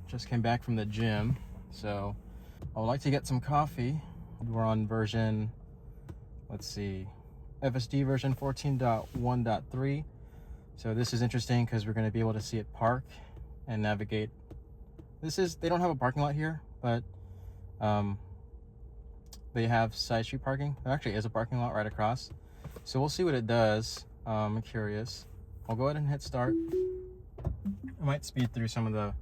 Just came back from the gym, so I would like to get some coffee. We're on version, let's see, FSD version 14.1.3. So this is interesting because we're going to be able to see it park and navigate. They don't have a parking lot here, but they have side street parking. There actually is a parking lot right across. So we'll see what it does. I'm curious. I'll go ahead and hit start. I might speed through some of the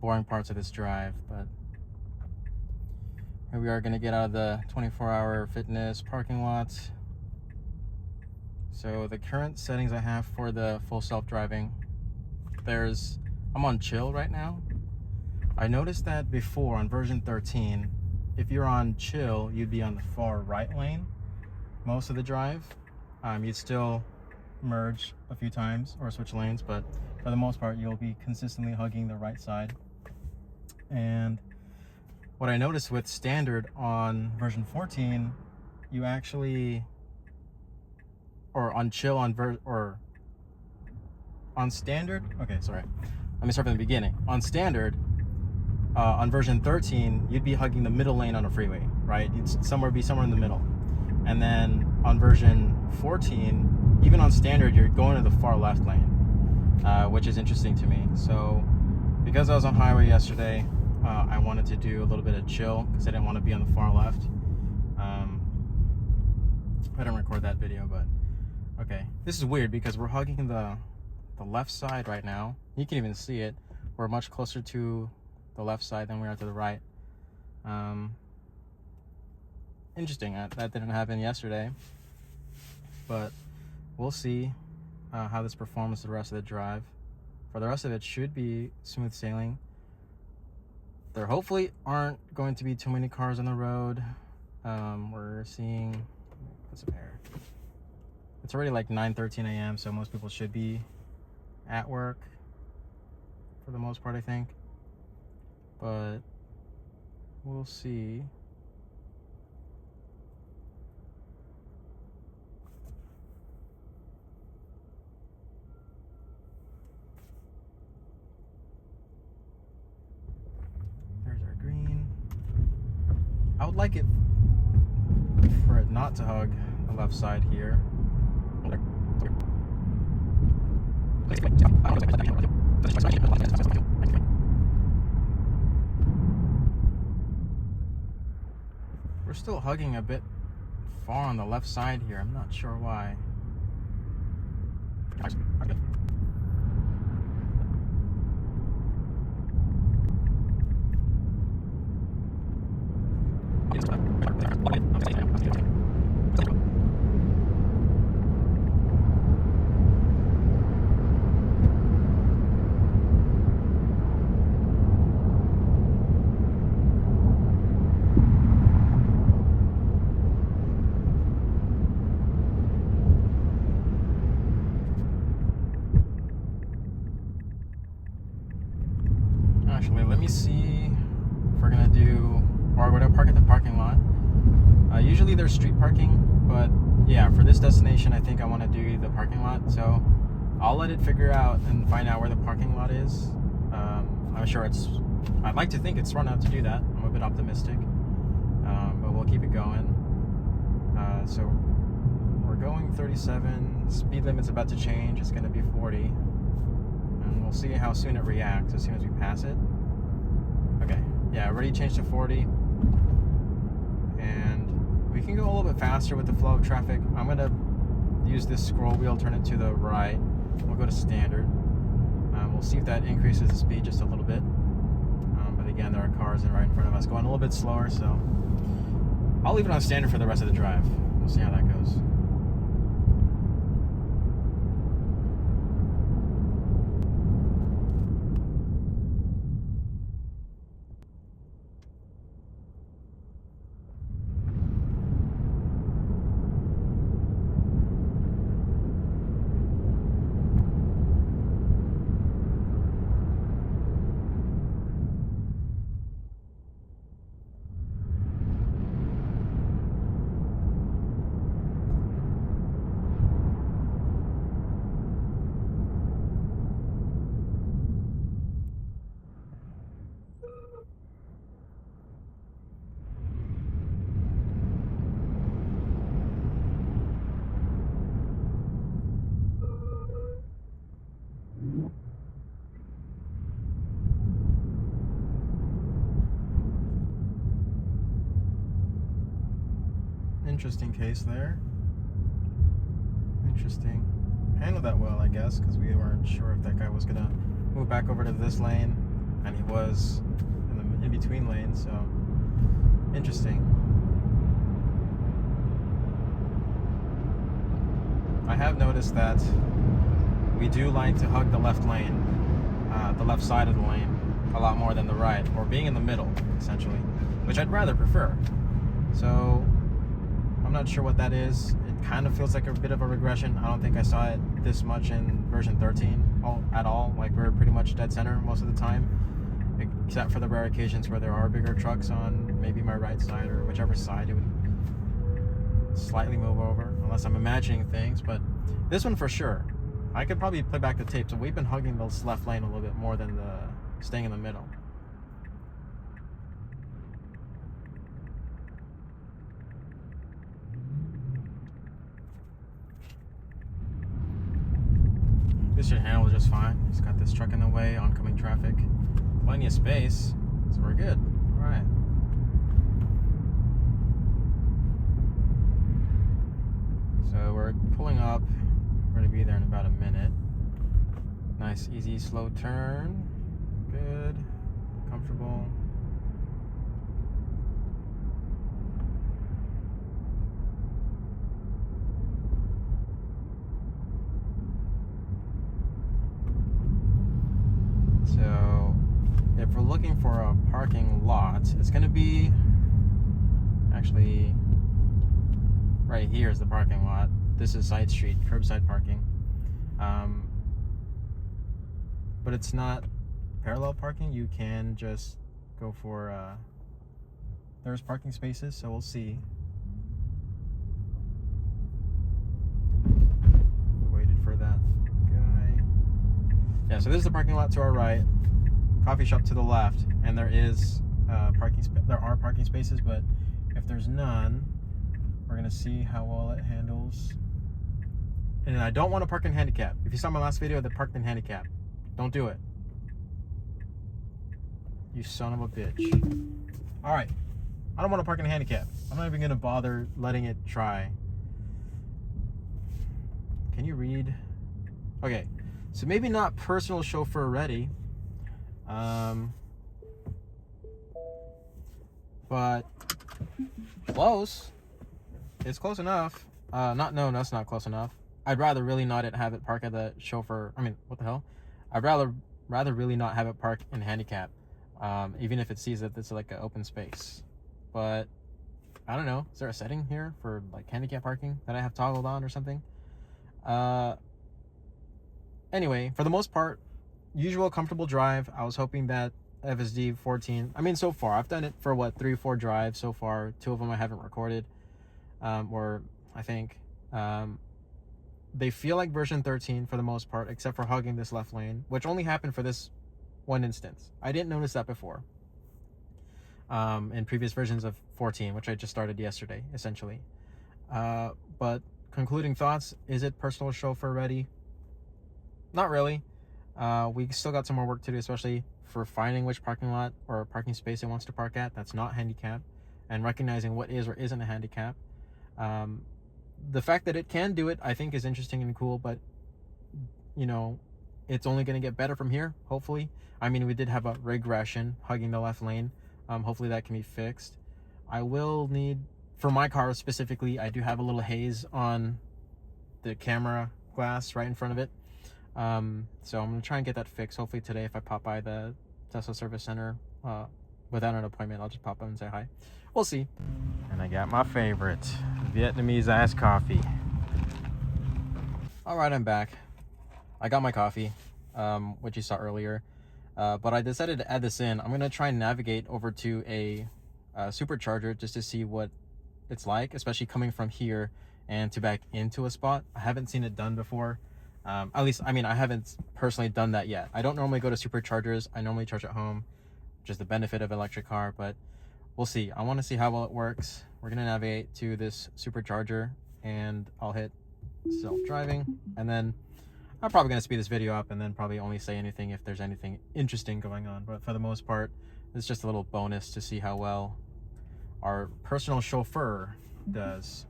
boring parts of this drive, but here we are going to get out of the 24-hour fitness parking lot. So the current settings I have for the full self-driving, I'm on chill right now. I noticed that before on version 13, if you're on chill, you'd be on the far right lane most of the drive. You'd still merge a few times or switch lanes, but for the most part, you'll be consistently hugging the right side. And what I noticed with standard on version 14, you actually, or on chill or on standard, okay, sorry. Let me start from the beginning. On standard, on version 13, you'd be hugging the middle lane on a freeway, right? You'd be somewhere in the middle. And then on version 14, even on standard, you're going to the far left lane, which is interesting to me. So because I was on highway yesterday, I wanted to do a little bit of chill because I didn't want to be on the far left. I didn't record that video, but okay. This is weird because we're hugging the left side right now. You can even see it. We're much closer to the left side than we are to the right. Interesting. That didn't happen yesterday, but we'll see how this performs the rest of the drive. For the rest of it, should be smooth sailing. There hopefully aren't going to be too many cars on the road. We're seeing, put some air. It's already like 9:13 a.m., so most people should be at work for the most part, I think. But we'll see. There's our green. I would like it for it not to hug the left side here. We're still hugging a bit far on the left side here. I'm not sure why. Actually, let me see if we're gonna do, or we're gonna park at the parking lot. Usually there's street parking, but yeah, for this destination, I think I want to do the parking lot. So I'll let it figure out and find out where the parking lot is. I'm sure I'd like to think it's run out to do that. I'm a bit optimistic, but we'll keep it going. So we're going 37. Speed limit's about to change. It's gonna be 40. And we'll see how soon it reacts as soon as we pass it. Okay, yeah, already changed to 40. And we can go a little bit faster with the flow of traffic. I'm gonna use this scroll wheel, turn it to the right. We'll go to standard. We'll see if that increases the speed just a little bit. But again, there are cars right in front of us going a little bit slower, so I'll leave it on standard for the rest of the drive. We'll see how that goes. Interesting case there. Interesting. Handled that well, I guess, because we weren't sure if that guy was gonna move back over to this lane, and he was in the in-between lane, so interesting. I have noticed that we do like to hug the left lane, the left side of the lane, a lot more than the right, or being in the middle, essentially, which I'd rather prefer. So I'm not sure what that is. It kind of feels like a bit of a regression. I don't think I saw it this much in version 13 at all. Like, we're pretty much dead center most of the time, except for the rare occasions where there are bigger trucks on maybe my right side or whichever side it would slightly move over, unless I'm imagining things. But this one for sure, I could probably play back the tape. So we've been hugging this left lane a little bit more than the staying in the middle. This should handle just fine. Just got this truck in the way, oncoming traffic, plenty of space, so we're good. All right. So we're pulling up. We're gonna be there in about a minute. Nice, easy, slow turn. Good, comfortable. So if we're looking for a parking lot, it's going to be actually right here is the parking lot. This is side street, curbside parking. But it's not parallel parking. You can just go for there's parking spaces, so we'll see. We waited for that guy. Yeah, so this is the parking lot to our right, coffee shop to the left, and there is there are parking spaces, but if there's none, we're gonna see how well it handles. And I don't want to park in handicap. If you saw my last video that parked in handicap, don't do it. You son of a bitch. All right, I don't want to park in handicap. I'm not even gonna bother letting it try. Can you read? Okay. So maybe not personal chauffeur ready, but close. It's close enough. No, that's not close enough. I'd rather really not have it park at the chauffeur. I mean, what the hell? I'd rather really not have it park in handicap, even if it sees that it's like an open space. But I don't know. Is there a setting here for like handicap parking that I have toggled on or something? Anyway, for the most part, usual comfortable drive. I was hoping that FSD 14, I mean, so far, I've done it for what, 3 or 4 drives so far. 2 of them I haven't recorded, or I think. They feel like version 13 for the most part, except for hugging this left lane, which only happened for this one instance. I didn't notice that before. In previous versions of 14, which I just started yesterday, essentially. But concluding thoughts, is it personal chauffeur ready? Not really. We still got some more work to do, especially for finding which parking lot or parking space it wants to park at that's not handicap, and recognizing what is or isn't a handicap. The fact that it can do it, I think, is interesting and cool, but you know, it's only going to get better from here, hopefully. I mean, we did have a regression hugging the left lane. Hopefully that can be fixed. I will need, for my car specifically, I do have a little haze on the camera glass right in front of it. So I'm gonna try and get that fixed hopefully today. If I pop by the Tesla service center without an appointment, I'll just pop up and say hi. We'll see. And I got my favorite Vietnamese iced coffee. All right, I'm back. I got my coffee, which you saw earlier, but I decided to add this in. I'm gonna try and navigate over to a Supercharger just to see what it's like, especially coming from here and to back into a spot. I haven't seen it done before. At least, I mean, I haven't personally done that yet. I don't normally go to Superchargers. I normally charge at home, which is the benefit of an electric car, but we'll see. I want to see how well it works. We're going to navigate to this Supercharger, and I'll hit self-driving, and then I'm probably going to speed this video up and then probably only say anything if there's anything interesting going on. But for the most part, it's just a little bonus to see how well our personal chauffeur does.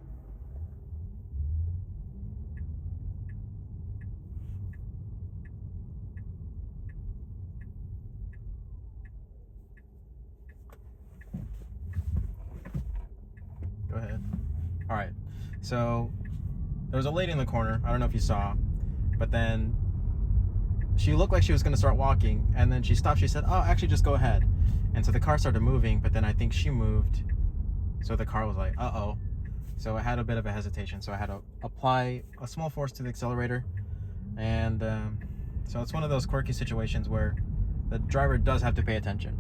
Go ahead. All right. So there was a lady in the corner. I don't know if you saw, but then she looked like she was going to start walking, and then she stopped. She said, "Oh, actually, just go ahead." And so the car started moving, but then I think she moved. So the car was like, uh-oh. So I had a bit of a hesitation. So I had to apply a small force to the accelerator. And so it's one of those quirky situations where the driver does have to pay attention.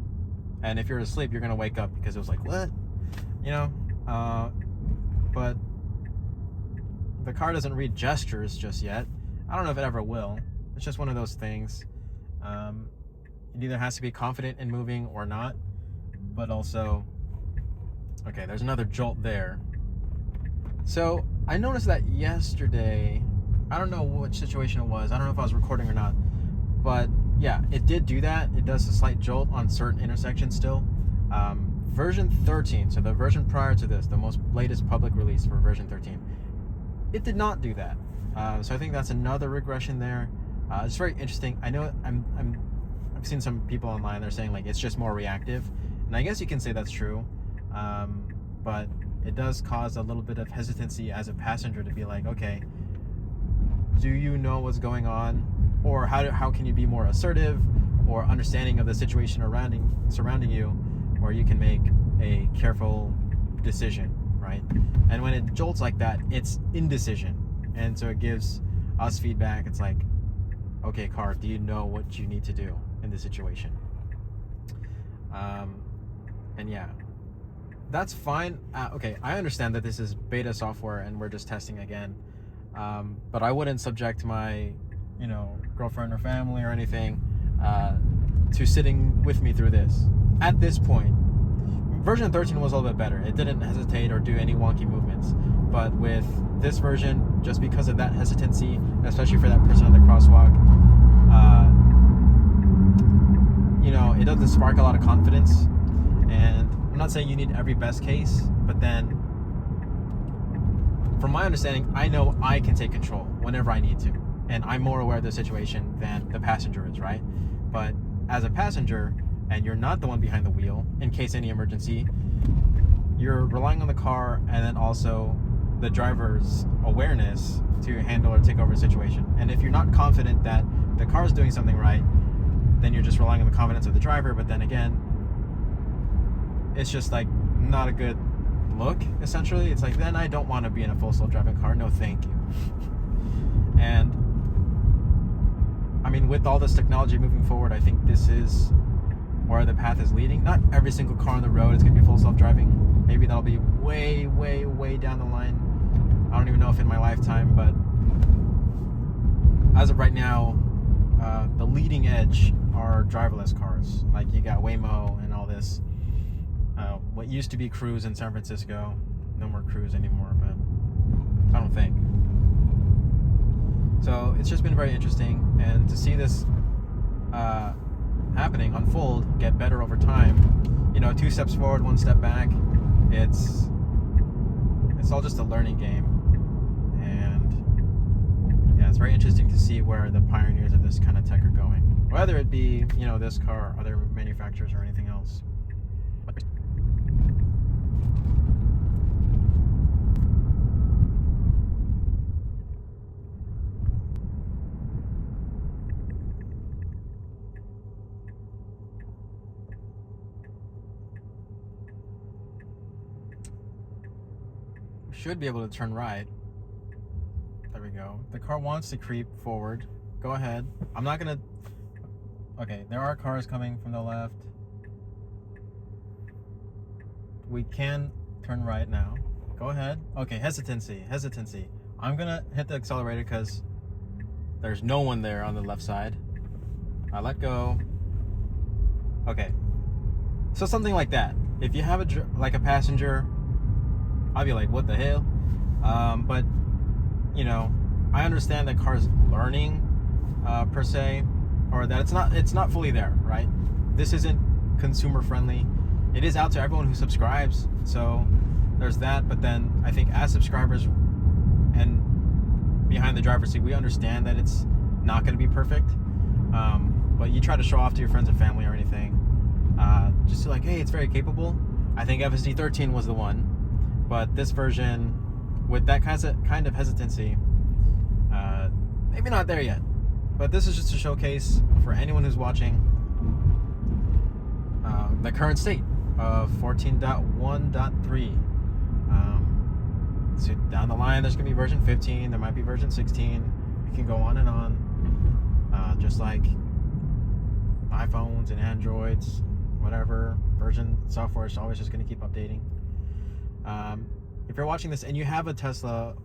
And if you're asleep, you're going to wake up because it was like, what? You know? But the car doesn't read gestures just yet. I don't know if it ever will. It's just one of those things. It either has to be confident in moving or not. But also, okay, there's another jolt there. So I noticed that yesterday, I don't know which situation it was. I don't know if I was recording or not. But yeah, it did do that. It does a slight jolt on certain intersections still. Version 13, so the version prior to this, the most latest public release for version 13, it did not do that. So I think that's another regression there. It's very interesting. I know I've seen some people online, they're saying like it's just more reactive. And I guess you can say that's true. But it does cause a little bit of hesitancy as a passenger to be like, okay, do you know what's going on? Or how can you be more assertive or understanding of the situation surrounding you, where you can make a careful decision, right? And when it jolts like that, it's indecision. And so it gives us feedback. It's like, okay, car, do you know what you need to do in this situation? And yeah, that's fine. Okay, I understand that this is beta software and we're just testing again. But I wouldn't subject my, girlfriend or family or anything to sitting with me through this. At this point, version 13 was a little bit better. It didn't hesitate or do any wonky movements. But with this version, just because of that hesitancy, especially for that person on the crosswalk, it doesn't spark a lot of confidence. And I'm not saying you need every best case, but then from my understanding, I know I can take control whenever I need to. And I'm more aware of the situation than the passenger is, right? But as a passenger, and you're not the one behind the wheel, in case any emergency, you're relying on the car and then also the driver's awareness to handle or take over a situation. And if you're not confident that the car is doing something right, then you're just relying on the confidence of the driver. But then again, it's just like not a good look, essentially. It's like, then I don't want to be in a full self-driving car. No, thank you. And I mean, with all this technology moving forward, I think this is where the path is leading. Not every single car on the road is going to be full self-driving. Maybe that'll be way, way, way down the line. I don't even know if in my lifetime, but as of right now, the leading edge are driverless cars. Like you got Waymo and all this. What used to be Cruise in San Francisco. No more Cruise anymore, but I don't think. So it's just been very interesting, and to see this happening, unfold, get better over time. 2 steps forward, 1 step back. It's all just a learning game, and yeah, it's very interesting to see where the pioneers of this kind of tech are going. Whether it be this car, other manufacturers, or anything else. Should be able to turn right. There we go. The car wants to creep forward. Go ahead. I'm not gonna... Okay, there are cars coming from the left. We can turn right now. Go ahead. Okay, hesitancy. I'm gonna hit the accelerator because there's no one there on the left side. I let go. Okay. So something like that. If you have a passenger, I'll be like, what the hell? But I understand that cars learning per se, or that it's not fully there, right? This isn't consumer friendly. It is out to everyone who subscribes. So there's that. But then I think as subscribers and behind the driver's seat, we understand that it's not going to be perfect. But you try to show off to your friends and family or anything, just to like, hey, it's very capable. I think FSD 13 was the one, but this version with that kind of hesitancy, maybe not there yet. But this is just a showcase for anyone who's watching the current state of 14.1.3. So down the line, there's going to be version 15. There might be version 16. It can go on and on. Just like iPhones and Androids, whatever, version software is always just going to keep updating. If you're watching this and you have a Tesla,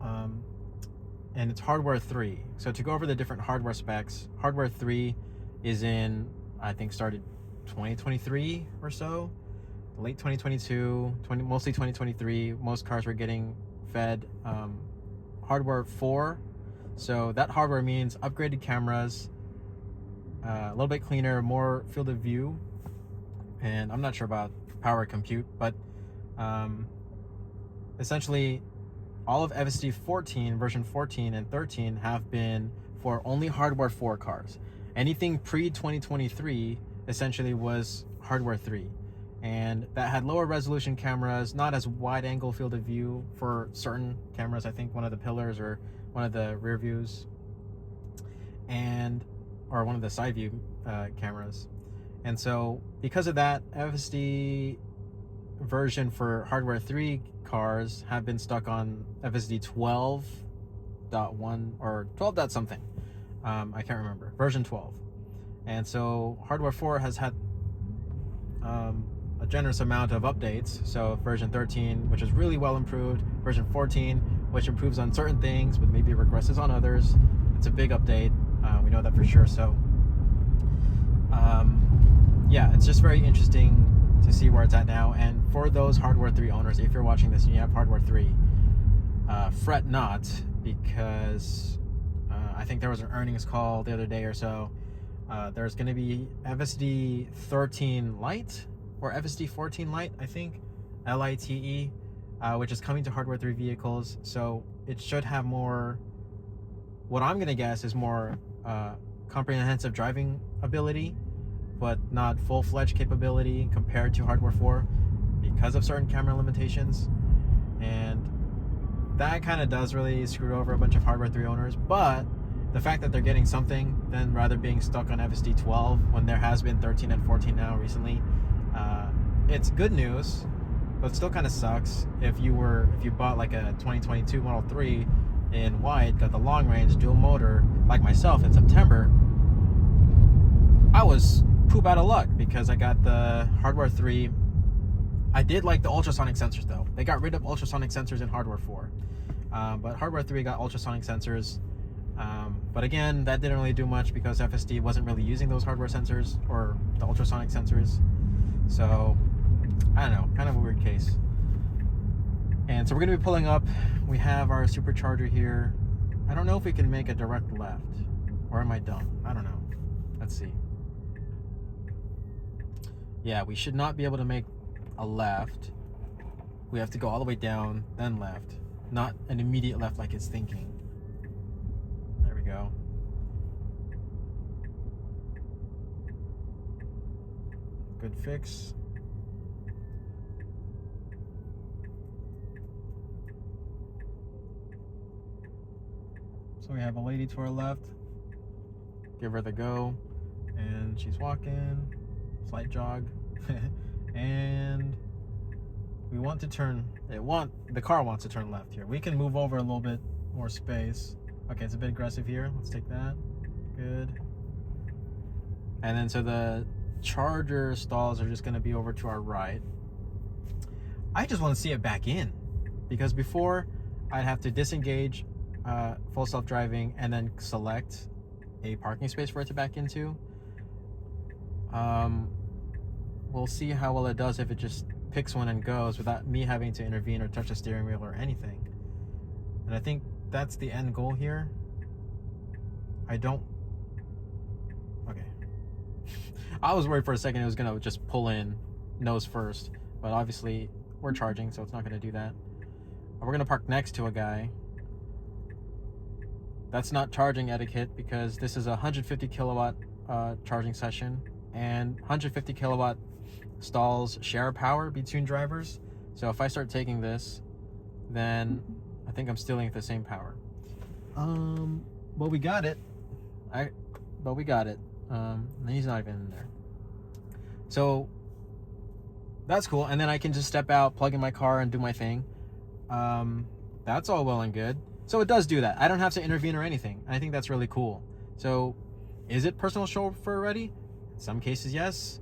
and it's hardware 3. So to go over the different hardware specs, hardware 3 is in, I think, started 2023 or so, late 2022, mostly 2023. Most cars were getting fed hardware 4. So that hardware means upgraded cameras, a little bit cleaner, more field of view, and I'm not sure about power compute, but essentially all of FSD 14, version 14 and 13 have been for only hardware 4 cars. Anything pre-2023 essentially was hardware 3. And that had lower resolution cameras, not as wide angle field of view for certain cameras. I think one of the pillars or one of the rear views, or one of the side view cameras. And so because of that, FSD version for hardware 3 cars have been stuck on FSD 12.1 or 12 dot something. I can't remember, version 12. And so hardware 4 has had a generous amount of updates. So version 13, which is really well improved, version 14, which improves on certain things but maybe regresses on others. It's a big update. We know that for sure. So yeah, it's just very interesting to see where it's at now. And for those hardware 3 owners, if you're watching this and you have hardware 3, fret not, because I think there was an earnings call the other day or so. There's going to be FSD 13 Lite or FSD 14 Lite, I think, LITE, which is coming to hardware 3 vehicles. So it should have more, what I'm going to guess is more comprehensive driving ability, but not full-fledged capability compared to hardware 4 because of certain camera limitations. And that kind of does really screw over a bunch of hardware 3 owners. But the fact that they're getting something, then rather being stuck on FSD 12 when there has been 13 and 14 now recently, it's good news, but it still kind of sucks. If you bought like a 2022 Model 3 in white, got the long range dual motor like myself in September, I was poop out of luck because I got the hardware 3. I did like the ultrasonic sensors though. They got rid of ultrasonic sensors in hardware 4, but hardware 3 got ultrasonic sensors. But again, that didn't really do much because FSD wasn't really using those hardware sensors or the ultrasonic sensors. So I don't know, kind of a weird case. And so we're going to be pulling up. We have our Supercharger here. I don't know if we can make a direct left, or am I dumb? I don't know. Let's see. Yeah, we should not be able to make a left. We have to go all the way down, then left. Not an immediate left like it's thinking. There we go. Good fix. So we have a lady to our left. Give her the go. And she's walking. Slight jog. And we want to turn, the car wants to turn left here. We can move over a little bit more space. Okay, it's a bit aggressive here. Let's take that. Good. And then so the charger stalls are just going to be over to our right. I just want to see it back in, because before I'd have to disengage full self-driving and then select a parking space for it to back into. We'll see how well it does if it just picks one and goes without me having to intervene or touch the steering wheel or anything. And I think that's the end goal here. Okay. I was worried for a second it was gonna just pull in nose first, but obviously we're charging, so it's not going to do that. We're going to park next to a guy. That's not charging etiquette because this is a 150 kilowatt charging session, and 150 kilowatt stalls share power between drivers. So if I start taking this, then I think I'm stealing at the same power. But we got it. He's not even in there. So that's cool. And then I can just step out, plug in my car, and do my thing. That's all well and good. So it does do that. I don't have to intervene or anything. I think that's really cool. So is it personal chauffeur ready? In some cases, yes.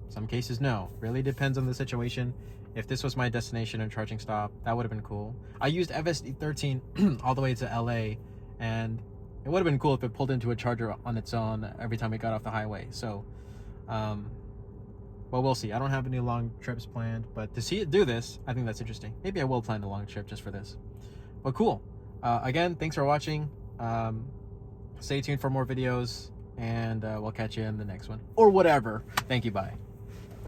Some cases, no. Really depends on the situation. If this was my destination and charging stop, that would have been cool. I used FSD 14 all the way to LA, and it would have been cool if it pulled into a charger on its own every time it got off the highway. So, well, we'll see. I don't have any long trips planned, but to see it do this, I think that's interesting. Maybe I will plan a long trip just for this. But cool. Again, thanks for watching. Stay tuned for more videos, and we'll catch you in the next one. Or whatever. Thank you, bye.